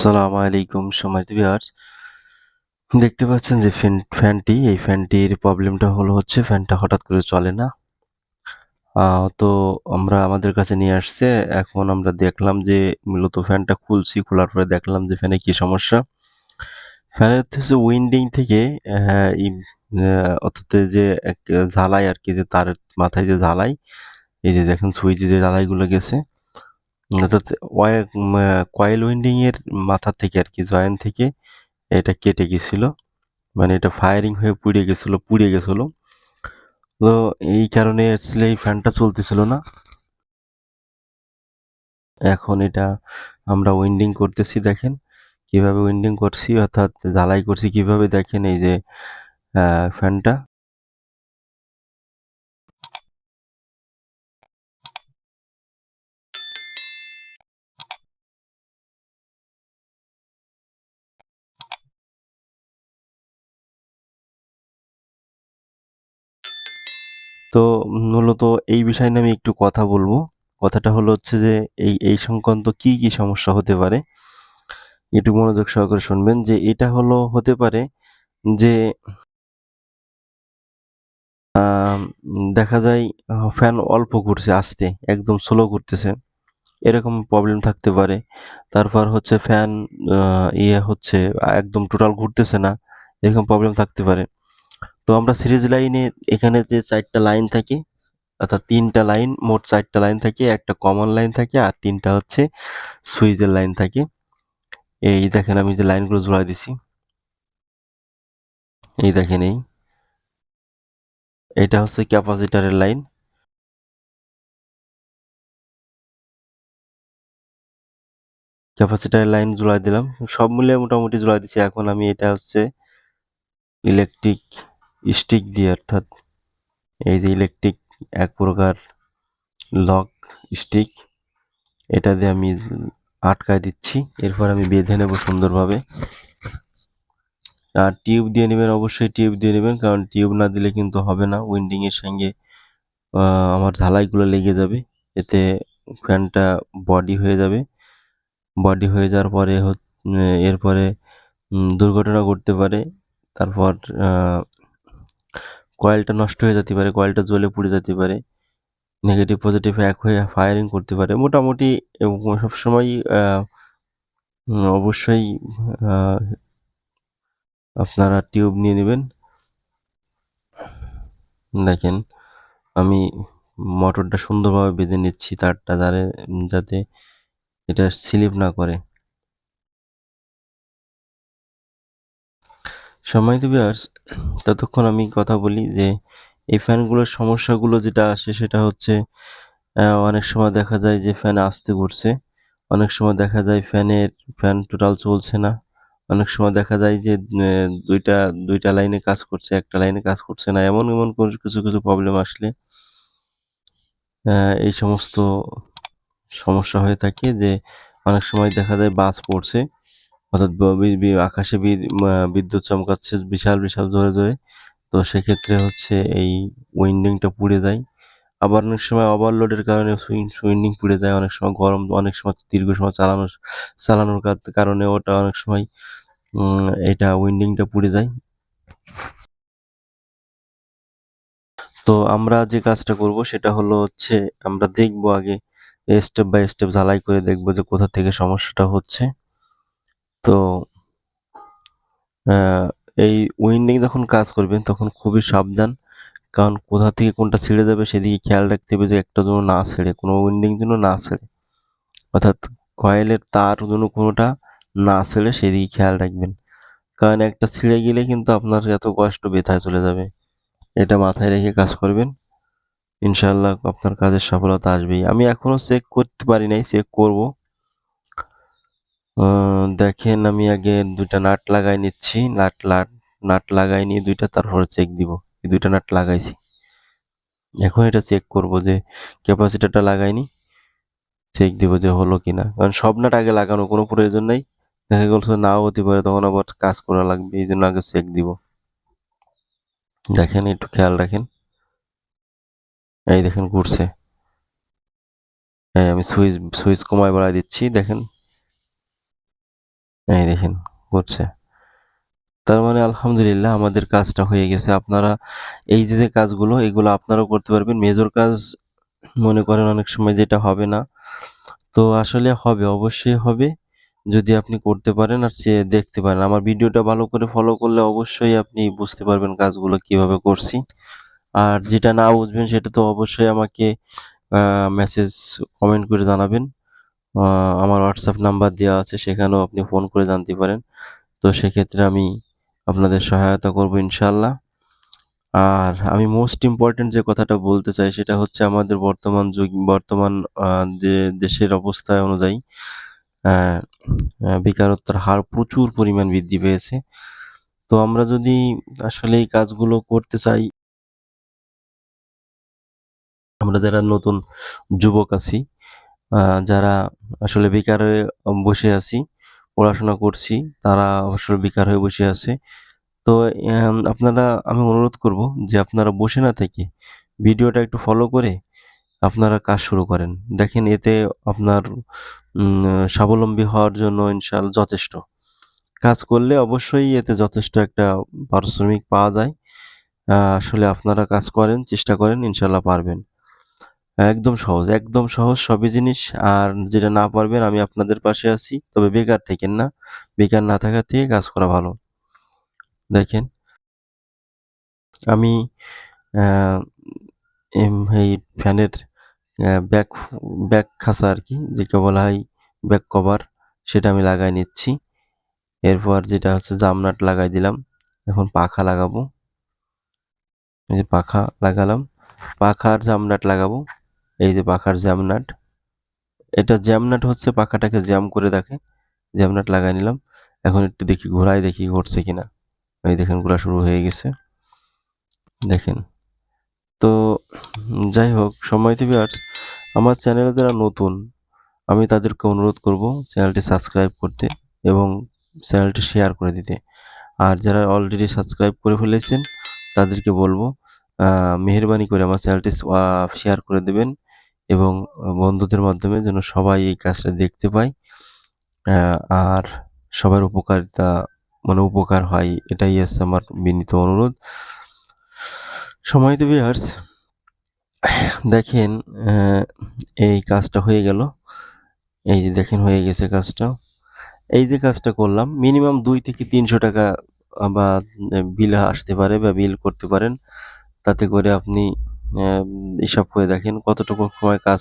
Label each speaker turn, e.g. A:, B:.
A: আসসালামু আলাইকুম সম্মানিত ভিউয়ার্স। দেখতে পাচ্ছেন যে এই ফ্যানটির প্রবলেমটা হচ্ছে ফ্যানটা হঠাৎ করে চলে না। তো আমরা আমাদের কাছে নিয়ে আসছে। এখন আমরা দেখলাম যে মূলত ফ্যানটা খুলছি। খোলার পরে দেখলাম যে ফ্যানে কি সমস্যা। ফ্যানের হচ্ছে উইন্ডিং থেকে ই অর্থাৎ যে এক ঝালাই আরকি যে তারের মাথায় যে ঝালাই, এই যে দেখেন সুইচে যে ঝালাইগুলো গেছে। অর্থাৎ কয়েল উইন্ডিং এর মাথা থেকে আরকি জয়েন্ট থেকে এটা কেটে গেছিল। মানে এটা ফায়ারিং হয়ে পুড়ে গেছিল। তো এই কারণে আসলে এই ফ্যানটা চলতেছিল না। এখন এটা আমরা উইন্ডিং করতেছি দেখেন। কিভাবে উইন্ডিং করছি অর্থাৎ ঝালাই করছি কিভাবে দেখেন এই যে ফ্যানটা। তো মূলত এই বিষয় নিয়ে আমি একটু কথা বলবো। কথাটা হচ্ছে যে এই সংক্রান্ত কি সমস্যা হতে পারে? একটু মনোযোগ সহকারে শুনবেন যে এটা হতে পারে যে দেখা যায় ফ্যান অল্প ঘুরছে আস্তে, একদম স্লো ঘুরতেছে। এরকম প্রবলেম থাকতে পারে। তারপর ফ্যান আ হচ্ছে একদম টোটাল ঘুরতেছে না। এরকম প্রবলেম থাকতে পারে। তো আমরা সিরিজ লাইনে এখানে যে ৪ টা লাইন থাকে, অর্থাৎ ৩ টা লাইন, মোট ৪ টা লাইন থাকে। একটা কমন লাইন থাকে আর ৩ টা সুইচের লাইন থাকে। এই দেখেন আমি যে লাইনগুলো জোড়ায় দিছি। এই দেখেন এটা হচ্ছে ক্যাপাসিটরের লাইন। ক্যাপাসিটরের লাইন জোড়ায় দিলাম। সব মিলিয়ে মোটামুটি জোড়ায় দিছি। এখন আমি এটা ইলেকট্রিক স্টিক দিয়ে অর্থাৎ এই যে ইলেকট্রিক এক প্রকার লক স্টিক, এটা দিয়ে আমি আটকায় দিচ্ছি। এরপর আমি বেঁধে নেব সুন্দরভাবে। আর টিউব দিয়ে নেবেন, অবশ্যই টিউব দিয়ে নেবেন, কারণ টিউব না দিলে কিন্তু হবে না। উইন্ডিং এর সঙ্গে আমার ঝালাইগুলো লেগে যাবে। এতে ফ্যানটা বডি হয়ে যাবে। বডি হয়ে যাওয়ার পরে এরপরে দুর্ঘটনা ঘটতে পারে। তারপর আ কয়েলটা নষ্ট হয়ে যেতে পারে, কয়েলটা জ্বলে পুড়ে যেতে পারে। নেগেটিভ পজিটিভ এক হয়ে ফায়ারিং করতে পারে। মোটামুটি এবং সবসময়ই অবশ্যই আ আপনারা টিউব নিয়ে নিবেন। দেখেন আমি মোটরটা সুন্দরভাবে বেঁধে নিচ্ছি তারটা যাতে এটা স্লিপ না করে। সম্মানিত ভিউয়ার্স, ততক্ষণ আমি কথা বলি যে এই ফ্যানগুলোর সমস্যাগুলো যেটা আসে সেটা অনেক সময় দেখা যায় যে ফ্যান আস্তে ঘুরছে। অনেক সময় দেখা যায় ফ্যান টোটাল চলছে না। অনেক সময় দেখা যায় যে ২ টা ২ টা লাইনে কাজ করছে, ১ টা লাইনে কাজ করছে না। এমন কিছু প্রবলেম আসলে অ্যা এই সমস্ত সমস্যা হয়ে থাকে যে অনেক সময় দেখা যায় বাজ পড়ছে। অর্থাৎ ব বি বি আকাশে বিদ্যুৎ চমকাচ্ছে বিশাল জোরে। তো সেক্ষেত্রে এই উইন্ডিংটা পুড়ে যায়। আবার অনেক সময় ওভারলোডের কারণে উইন্ডিং পুড়ে যায়। অনেক সময় গরম, অনেক সময় দীর্ঘ সময় চালানোর কারণে ওটা অনেক সময় এটা উইন্ডিংটা পুড়ে যায়। তো আমরা যে কাজটা করব সেটা আমরা দেখব আগে স্টেপ বাই স্টেপ ঝালাই করে দেখব যে কোথা থেকে সমস্যাটা হচ্ছে। তো আ এই উইন্ডিং যখন কাজ করবেন তখন খুবই সাবধান। কারণ কোথা থেকে কোনটা ছিঁড়ে যাবে সেদিকে খেয়াল রাখতে হবে যে একটা যেন না ছেড়ে, কোনো উইন্ডিং যেন না ছেড়ে। অর্থাৎ কয়েলের তার যেন কোনোটা না ছেড়ে সেদিকে খেয়াল রাখবেন। কারণ একটা ছিঁড়ে গেলে কিন্তু আপনার এত কষ্ট বৃথায় চলে যাবে। এটা মাথায় রেখে কাজ করবেন। ইনশাআল্লাহ আপনার কাজের সফলতা আসবেই। আমি এখনো চেক করতে পারি নাই, চেক করব। আ দেখেন আমি আগে ২ টা নাট লাগায় নিচ্ছি। নাট লাগায় নিয়ে ২ টা তারপরে চেক দিব। এই ২ টা নাট লাগাইছি। এখন এটা চেক করব যে ক্যাপাসিটরটা লাগাইনি। চেক দিব যে হলো কিনা। কারণ সব নাট আগে লাগানোর কোনো প্রয়োজন নাই। দেখা গেল নাও হতে পারে তখন আবার কাজ করা লাগবে। এইজন্য আগে চেক দিব। দেখেন একটু খেয়াল রাখেন। এই দেখেন ঘুরছে। আমি সুইচ কমায় বাড়ায় দিচ্ছি দেখেন। এই দেখেন করছে। তার মানে আলহামদুলিল্লাহ আমাদের কাজটা হয়ে গেছে। আপনারা এই যে কাজগুলো এগুলো আপনারাও করতে পারবেন। মেজর কাজ মনে করেন অনেক সময় যেটা হবে না। তো আসলে হবে, অবশ্যই হবে। যদি আপনি করতে পারেন আর দেখতে পারেন। আমার ভিডিওটা ভালো করে ফলো করলে অবশ্যই আপনি বুঝতে পারবেন কাজগুলো কিভাবে করছি। আর যেটা না বুঝবেন সেটা তো অবশ্যই আমাকে আ মেসেজ কমেন্ট করে জানাবেন। আ আমার WhatsApp নাম্বার দেওয়া আছে সেখানেও আপনি ফোন করে জানতে পারেন। তো সেক্ষেত্রে আমি আপনাদের সহায়তা করব ইনশাআল্লাহ। আর আমি মোস্ট ইম্পোর্টেন্ট যে কথাটা বলতে চাই সেটা হচ্ছে আমাদের বর্তমান আ যে দেশের অবস্থা অনুযায়ী অ্যা বেকারত্বের হার প্রচুর পরিমাণ বৃদ্ধি পেয়েছে। তো আমরা যদি আসলে এই কাজগুলো করতে চাই, আমরা যারা নতুন যুবক আছি, আ যারা আসলে বেকার হয়ে বসে আছি, পড়াশোনা করছি, তারা আসলে বেকার হয়ে বসে আছে। তো আমি অনুরোধ করব যে আপনারা বসে না থেকে ভিডিওটা একটু ফলো করে আপনারা কাজ শুরু করেন। দেখেন এতে আপনার স্বাবলম্বী হওয়ার জন্য যথেষ্ট। কাজ করলে অবশ্যই এতে যথেষ্ট একটা পারিশ্রমিক পাওয়া যায়। আসলে আপনারা কাজ করেন, চেষ্টা করেন ইনশাআল্লাহ পারবেন। একদম সহজ সবই জিনিস। আর যেটা না পারবেন আমি আপনাদের পাশে আছি। তবে বেকার থেকেন না। বেকার না থাকার থেকে কাজ করা ভালো। দেখেন আমি অ্যা এই ফ্যানের অ্যা ব্যাক ব্যাক খাঁচা আরকি যেটা বলা হয় ব্যাক কভার সেটা আমি লাগায় নিচ্ছি। এরপর যেটা হচ্ছে জাম নাট লাগাই দিলাম। এখন পাখা লাগাবো। এই যে পাখা লাগালাম। পাখার জাম নাট লাগাবো। এই যে পাখার জ্যাম নাট। এটা জ্যাম নাট হচ্ছে পাখাটাকে জ্যাম করে রাখে। জ্যাম নাট লাগায় নিলাম। এখন একটু দেখি ঘোরায় দেখি ঘুরছে কিনা। এই দেখেন ঘোরা শুরু হয়ে গেছে। দেখেন। তো যাই হোক সম্মানিত ভিউয়ার্স আমার চ্যানেলে যারা নতুন আমি তাদেরকে অনুরোধ করব চ্যানেলটি সাবস্ক্রাইব করতে এবং চ্যানেলটি শেয়ার করে দিতে। আর যারা অলরেডি সাবস্ক্রাইব করে ফেলেছেন তাদেরকে বলবো মেহেরবানি করে আমার চ্যানেলটি শেয়ার করে দেবেন এবং বন্ধুদের মাধ্যমে যেন সবাই এই কাজটা দেখতে পায়। অ্যা আর সবার উপকারিতা মানে উপকার হয় এটাই হচ্ছে আমার বিনীত অনুরোধ। সম্মানিত ভিউয়ার্স দেখেন এই কাজটা হয়ে গেল। এই যে দেখেন হয়ে গেছে কাজটা। এই যে কাজটা করলাম মিনিমাম ৳২ থেকে ৳৩০০ বা বিল আসতে পারে বা বিল করতে পারেন। তাতে করে আপনি অ্যা হিসাব করে দেখেন কতটুকু সময় কাজ